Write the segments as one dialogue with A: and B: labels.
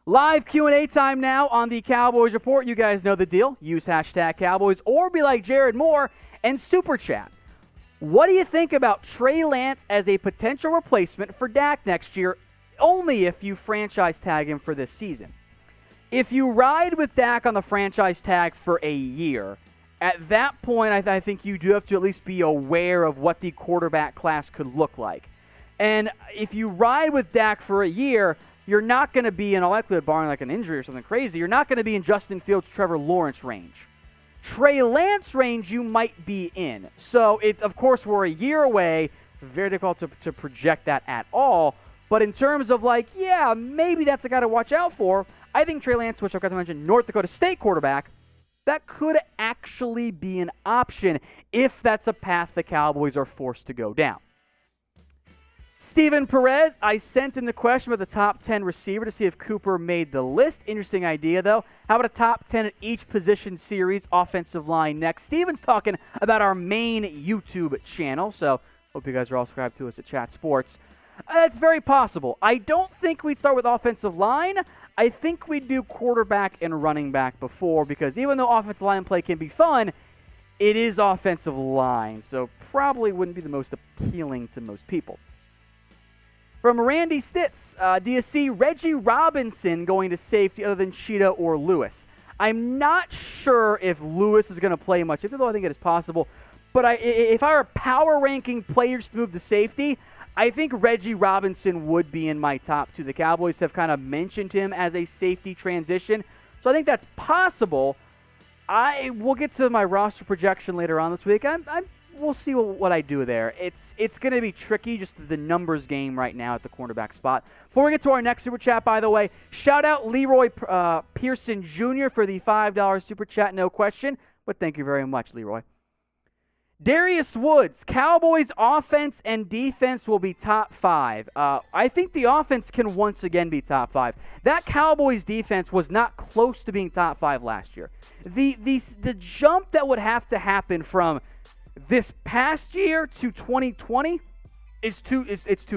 A: Live Q&A time now on the Cowboys Report. You guys know the deal. Use hashtag Cowboys or be like Jared Moore and Super Chat. What do you think about Trey Lance as a potential replacement for Dak next year, only if you franchise tag him for this season? If you ride with Dak on the franchise tag for a year, at that point, I think you do have to at least be aware of what the quarterback class could look like. And if you ride with Dak for a year, you're not going to be, in all likelihood, barring like an injury or something crazy, you're not going to be in Justin Fields, Trevor Lawrence range. Trey Lance range you might be in. So, of course, we're a year away. Very difficult to project that at all. But in terms of maybe that's a guy to watch out for, I think Trey Lance, which I forgot to mention, North Dakota State quarterback, that could actually be an option if that's a path the Cowboys are forced to go down. Steven Perez, I sent in the question about the top 10 receiver to see if Cooper made the list. Interesting idea, though. How about a top 10 at each position series, offensive line next? Steven's talking about our main YouTube channel, so hope you guys are all subscribed to us at Chat Sports. It's very possible. I don't think we'd start with offensive line. I think we'd do quarterback and running back before, because even though offensive line play can be fun, it is offensive line, so probably wouldn't be the most appealing to most people. From Randy Stitz, do you see Reggie Robinson going to safety other than Cheetah or Lewis? I'm not sure if Lewis is going to play much, even though I think it is possible. But if I were power ranking players to move to safety, I think Reggie Robinson would be in my top two. The Cowboys have kind of mentioned him as a safety transition, so I think that's possible. I will get to my roster projection later on this week. We'll see what I do there. It's going to be tricky, just the numbers game right now at the cornerback spot. Before we get to our next Super Chat, by the way, shout out Leroy Pearson Jr. for the $5 Super Chat, no question. But thank you very much, Leroy. Darius Woods, Cowboys offense and defense will be top 5. I think the offense can once again be top 5. That Cowboys defense was not close to being top 5 last year. The jump that would have to happen from this past year to 2020 is too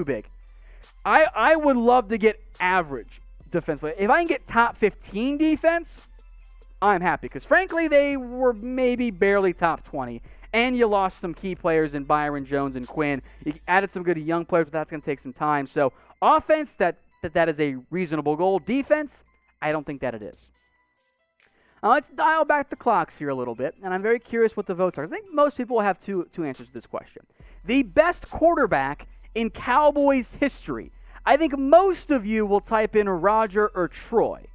A: big. I would love to get average defense play. If I can get top 15 defense, I'm happy, because frankly they were maybe barely top 20. And you lost some key players in Byron Jones and Quinn. You added some good young players, but that's going to take some time. So offense, that is a reasonable goal. Defense, I don't think that it is. Now let's dial back the clocks here a little bit, and I'm very curious what the votes are. I think most people will have two answers to this question. The best quarterback in Cowboys history. I think most of you will type in Roger or Troy.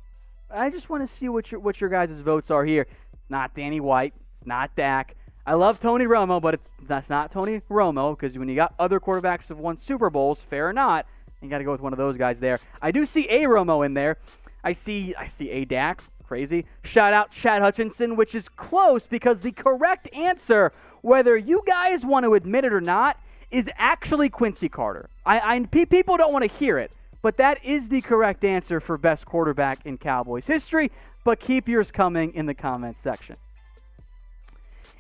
A: I just want to see what your guys' votes are here. Not Danny White. It's not Dak. I love Tony Romo, but that's not Tony Romo, because when you got other quarterbacks who have won Super Bowls, fair or not, you got to go with one of those guys there. I do see a Romo in there. I see a Dak. Crazy. Shout out Chad Hutchinson, which is close, because the correct answer, whether you guys want to admit it or not, is actually Quincy Carter. People don't want to hear it, but that is the correct answer for best quarterback in Cowboys history. But keep yours coming in the comments section.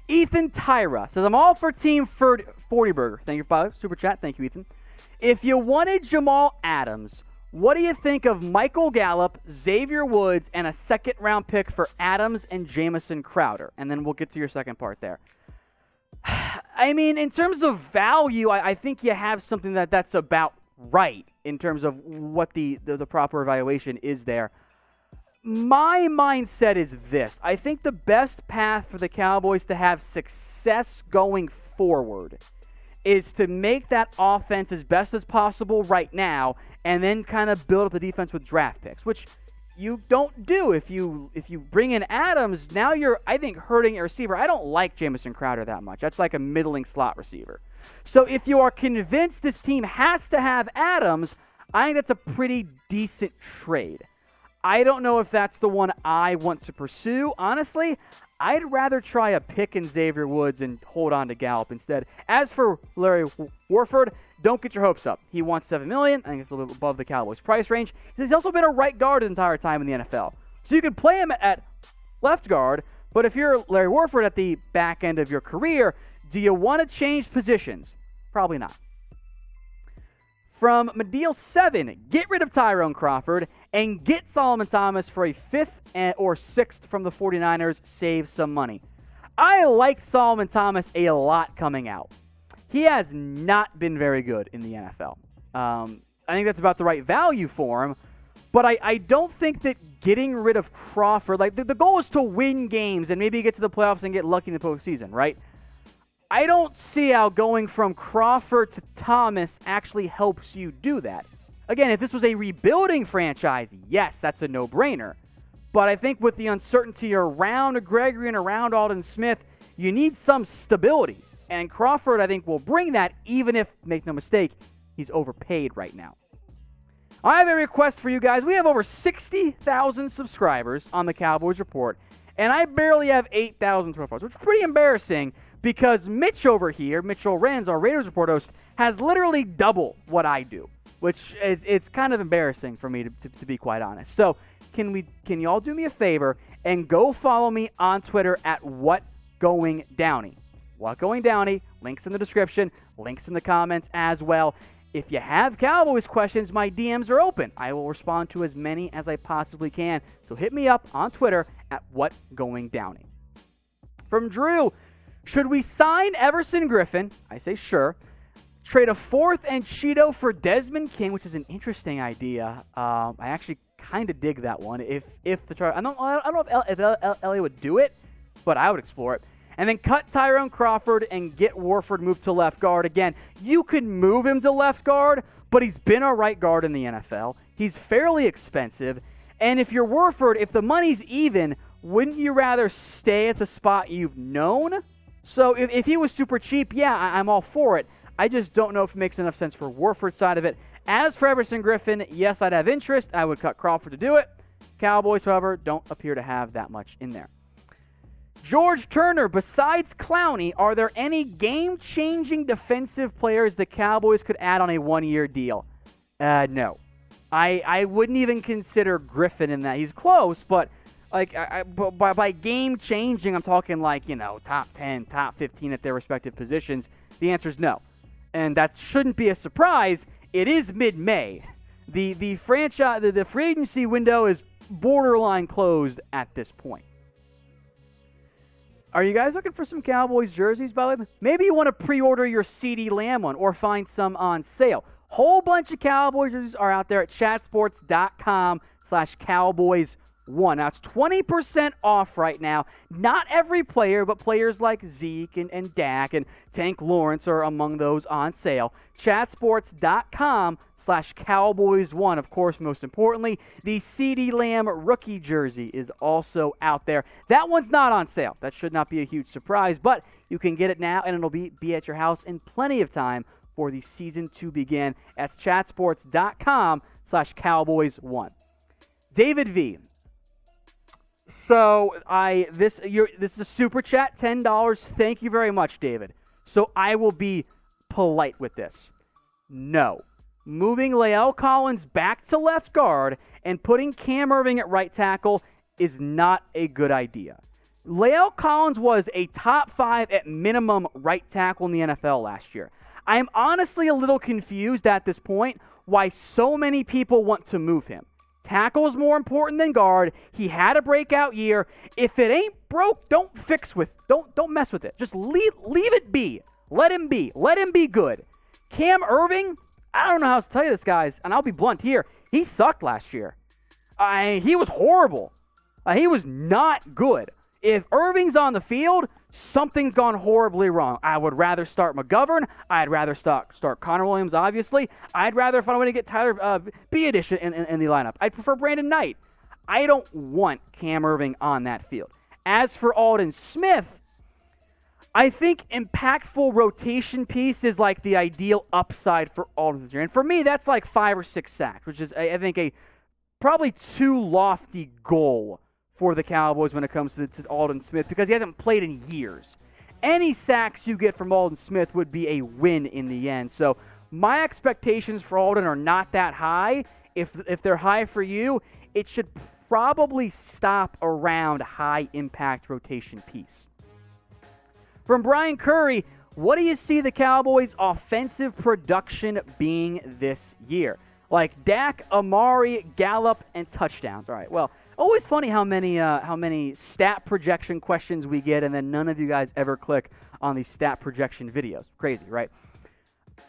A: Ethan Tyra says, I'm all for Team 40 Burger. Thank you for Super Chat. Thank you, Ethan. If you wanted Jamal Adams, what do you think of Michael Gallup, Xavier Woods, and a second-round pick for Adams and Jamison Crowder? And then we'll get to your second part there. I mean, in terms of value, I think you have something that's about right in terms of what the proper evaluation is there. My mindset is this. I think the best path for the Cowboys to have success going forward is to make that offense as best as possible right now, and then kind of build up the defense with draft picks, which you don't do if you bring in Adams. Now you're, I think, hurting a receiver. I don't like Jamison Crowder that much. That's like a middling slot receiver. So if you are convinced this team has to have Adams, I think that's a pretty decent trade. I don't know if that's the one I want to pursue. Honestly, I'd rather try a pick in Xavier Woods and hold on to Gallup instead. As for Larry Warford, don't get your hopes up. He wants $7 million. I think it's a little above the Cowboys' price range. He's also been a right guard his entire time in the NFL. So you could play him at left guard, but if you're Larry Warford at the back end of your career, do you want to change positions? Probably not. From Medial 7, get rid of Tyrone Crawford and get Solomon Thomas for a 5th or 6th from the 49ers, save some money. I liked Solomon Thomas a lot coming out. He has not been very good in the NFL. I think that's about the right value for him, but I don't think that getting rid of Crawford, like the goal is to win games and maybe get to the playoffs and get lucky in the postseason, right? I don't see how going from Crawford to Thomas actually helps you do that. Again, if this was a rebuilding franchise, yes, that's a no-brainer. But I think with the uncertainty around Gregory and around Aldon Smith, you need some stability. And Crawford, I think, will bring that, even if, make no mistake, he's overpaid right now. I have a request for you guys. We have over 60,000 subscribers on the Cowboys Report, and I barely have 8,000 profiles, which is pretty embarrassing because Mitch over here, Mitchell Renz, our Raiders Report host, has literally double what I do, which it's kind of embarrassing for me to be quite honest. So can you all do me a favor and go follow me on Twitter at WhatGoingDowney. WhatGoingDowney, links in the description, links in the comments as well. If you have Cowboys questions, my DMs are open. I will respond to as many as I possibly can. So hit me up on Twitter at WhatGoingDowney. From Drew, should we sign Everson Griffen? I say sure. Trade a 4th and Cheeto for Desmond King, which is an interesting idea. I actually kind of dig that one. If the I don't know if LA would do it, but I would explore it. And then cut Tyrone Crawford and get Warford moved to left guard. Again, you could move him to left guard, but he's been a right guard in the NFL. He's fairly expensive. And if you're Warford, if the money's even, wouldn't you rather stay at the spot you've known? So if he was super cheap, yeah, I'm all for it. I just don't know if it makes enough sense for Warford's side of it. As for Everson Griffen, yes, I'd have interest. I would cut Crawford to do it. Cowboys, however, don't appear to have that much in there. George Turner, besides Clowney, are there any game-changing defensive players the Cowboys could add on a one-year deal? No. I wouldn't even consider Griffen in that. He's close, but like by game-changing, I'm talking like, top 10, top 15 at their respective positions. The answer is no. And that shouldn't be a surprise. It is mid-May. The franchise, the free agency window is borderline closed at this point. Are you guys looking for some Cowboys jerseys, by the way? Maybe you want to pre-order your CeeDee Lamb one or find some on sale. Whole bunch of Cowboys jerseys are out there at chatsports.com/Cowboys1. Now, it's 20% off right now. Not every player, but players like Zeke and Dak and Tank Lawrence are among those on sale. Chatsports.com/Cowboys1. Of course, most importantly, the CeeDee Lamb rookie jersey is also out there. That one's not on sale. That should not be a huge surprise, but you can get it now, and it'll be at your house in plenty of time for the season to begin. That's chatsports.com/Cowboys1. David V. So this is a super chat, $10. Thank you very much, David. So I will be polite with this. No. Moving Lael Collins back to left guard and putting Cam Erving at right tackle is not a good idea. Lael Collins was a top 5 at minimum right tackle in the NFL last year. I am honestly a little confused at this point why so many people want to move him. Tackle is more important than guard. He had a breakout year. If it ain't broke, don't mess with it. Just leave it be. Let him be. Let him be good. Cam Erving, I don't know how to tell you this, guys, and I'll be blunt here. He sucked last year. He was horrible. He was not good. If Irving's on the field, something's gone horribly wrong. I would rather start McGovern. I'd rather start Connor Williams, obviously. I'd rather find a way to get Tyler Biadasz in the lineup. I'd prefer Brandon Knight. I don't want Cam Erving on that field. As for Aldon Smith, I think impactful rotation piece is like the ideal upside for Aldon this year. And for me, that's like 5 or 6 sacks, which is, I think, a probably too lofty goal for the Cowboys when it comes to Aldon Smith because he hasn't played in years. Any sacks you get from Aldon Smith would be a win in the end. So my expectations for Aldon are not that high. If they're high for you, it should probably stop around high-impact rotation piece. From Brian Curry, what do you see the Cowboys' offensive production being this year? like Dak, Amari, Gallup, and touchdowns. All right, well, always funny how many stat projection questions we get, and then none of you guys ever click on these stat projection videos. Crazy, right?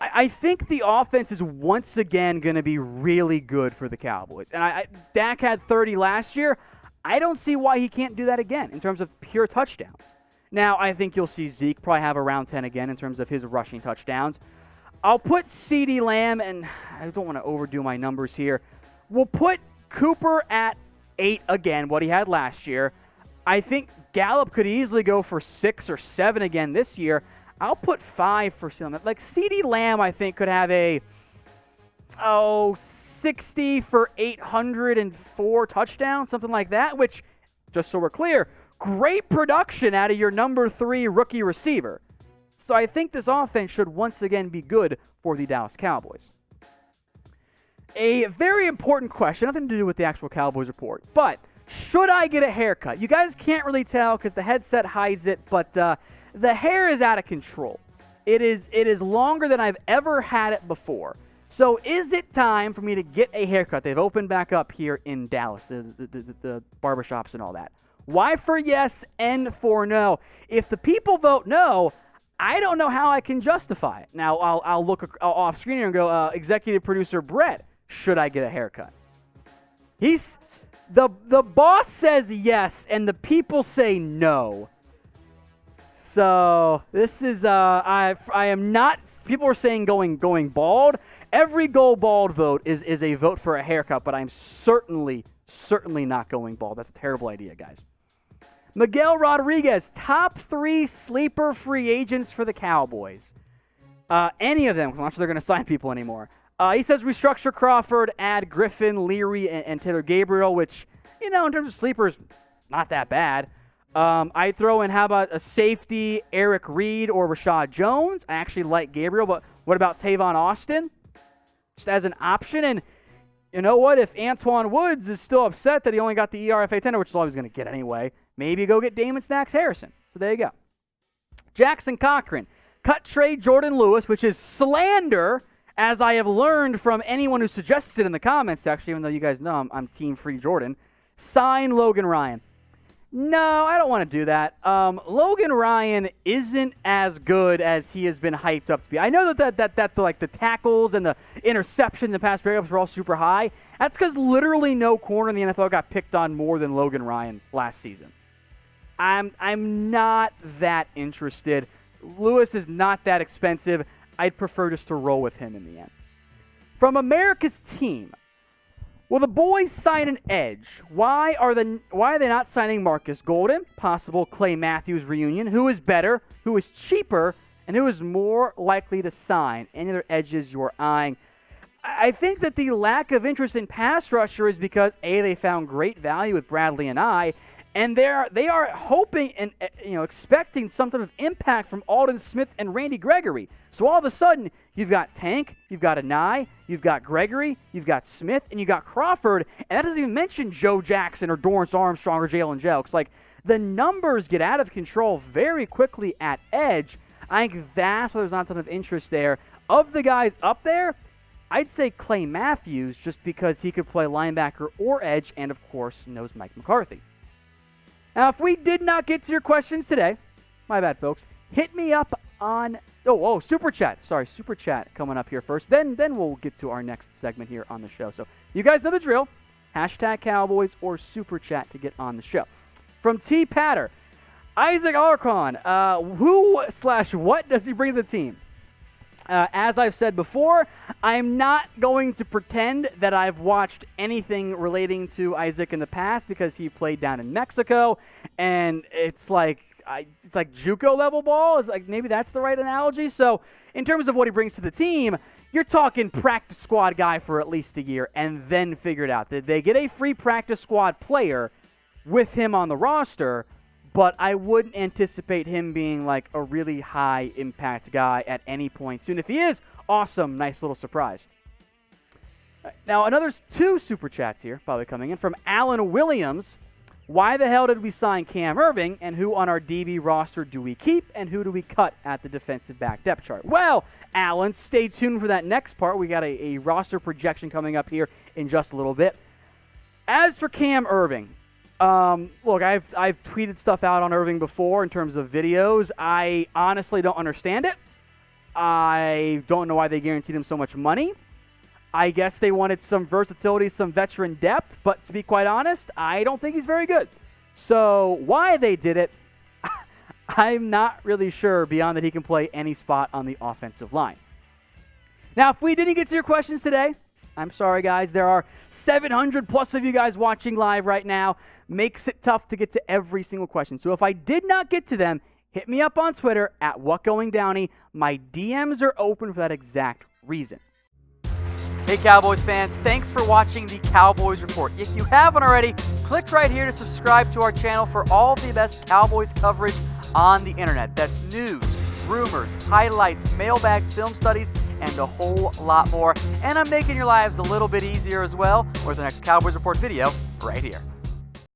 A: I think the offense is once again going to be really good for the Cowboys. And Dak had 30 last year. I don't see why he can't do that again in terms of pure touchdowns. Now, I think you'll see Zeke probably have around 10 again in terms of his rushing touchdowns. I'll put CeeDee Lamb, and I don't want to overdo my numbers here. We'll put Cooper at 8 again, what he had last year. I think Gallup could easily go for 6 or 7 again this year. I'll put 5 for some. Like CeeDee Lamb, I think, could have a 60 for 804 touchdowns, something like that, which, just so we're clear, great production out of your number 3 rookie receiver. So I think this offense should once again be good for the Dallas Cowboys. A very important question, nothing to do with the actual Cowboys report, but should I get a haircut? You guys can't really tell because the headset hides it, but the hair is out of control. It is longer than I've ever had it before. So is it time for me to get a haircut? They've opened back up here in Dallas, the barbershops and all that. Y for yes, N for no. If the people vote no, I don't know how I can justify it. Now, I'll look off screen here and go, executive producer Brett, should I get a haircut? The boss says yes, and the people say no. So this is I am not. People are saying going bald. Every go bald vote is a vote for a haircut, but I'm certainly not going bald. That's a terrible idea, guys. Miguel Rodriguez, top 3 sleeper free agents for the Cowboys. Any of them. I'm not sure they're going to sign people anymore. He says restructure Crawford, add Griffen, Leary, and Taylor Gabriel, which, in terms of sleepers, not that bad. I'd throw in, how about a safety, Eric Reed or Rashad Jones? I actually like Gabriel, but what about Tavon Austin? Just as an option. And you know what? If Antoine Woods is still upset that he only got the ERFA tender, which is all he's going to get anyway, maybe go get Damon Snacks Harrison. So there you go. Jackson Cochran, cut trade Jordan Lewis, which is slander, as I have learned from anyone who suggests it in the comments section, even though you guys know I'm Team Free Jordan. Sign Logan Ryan. No, I don't want to do that. Logan Ryan isn't as good as he has been hyped up to be. I know that the tackles and the interceptions and pass breakups were all super high. That's because literally no corner in the NFL got picked on more than Logan Ryan last season. I'm not that interested. Lewis is not that expensive. I'd prefer just to roll with him in the end. From America's team, will the boys sign an edge? Why are they not signing Marcus Golden? Possible Clay Matthews reunion. Who is better? Who is cheaper? And who is more likely to sign? Any other edges you're eyeing? I think that the lack of interest in pass rusher is because they found great value with Bradley and and they are hoping and expecting some type of impact from Aldon Smith and Randy Gregory. So all of a sudden, you've got Tank, you've got Anai, you've got Gregory, you've got Smith, and you've got Crawford, and that doesn't even mention Joe Jackson or Dorrance Armstrong or Jalen Jelks. Like, the numbers get out of control very quickly at edge. I think that's why there's not a ton of interest there. Of the guys up there, I'd say Clay Matthews, just because he could play linebacker or edge, and of course knows Mike McCarthy. Now, if we did not get to your questions today, my bad, folks, hit me up on Super Chat. Sorry, Super Chat coming up here first. Then we'll get to our next segment here on the show. So you guys know the drill. Hashtag Cowboys or Super Chat to get on the show. From T. Patter, Isaac Alarcon, who/what does he bring to the team? As I've said before, I'm not going to pretend that I've watched anything relating to Isaac in the past because he played down in Mexico, and it's like JUCO level ball. It's like, maybe that's the right analogy. So in terms of what he brings to the team, you're talking practice squad guy for at least a year and then figure it out. They get a free practice squad player with him on the roster, but I wouldn't anticipate him being like a really high impact guy at any point soon. If he is, awesome, nice little surprise. Now, another 2 Super Chats here, probably coming in from Alan Williams. Why the hell did we sign Cam Erving, and who on our DB roster do we keep, and who do we cut at the defensive back depth chart? Well, Alan, stay tuned for that next part. We got a roster projection coming up here in just a little bit. As for Cam Erving, look, I've tweeted stuff out on Erving before in terms of videos. I honestly don't understand it. I don't know why they guaranteed him so much money. I guess they wanted some versatility, some veteran depth, but to be quite honest, I don't think he's very good. So why they did it, I'm not really sure beyond that he can play any spot on the offensive line. Now, if we didn't get to your questions today, I'm sorry, guys. There are 700 plus of you guys watching live right now. Makes it tough to get to every single question. So if I did not get to them, hit me up on Twitter at WhatGoingDowney. My DMs are open for that exact reason. Hey Cowboys fans, thanks for watching the Cowboys Report. If you haven't already, click right here to subscribe to our channel for all the best Cowboys coverage on the internet. That's news, rumors, highlights, mailbags, film studies, and a whole lot more. And I'm making your lives a little bit easier as well with the next Cowboys Report video right here.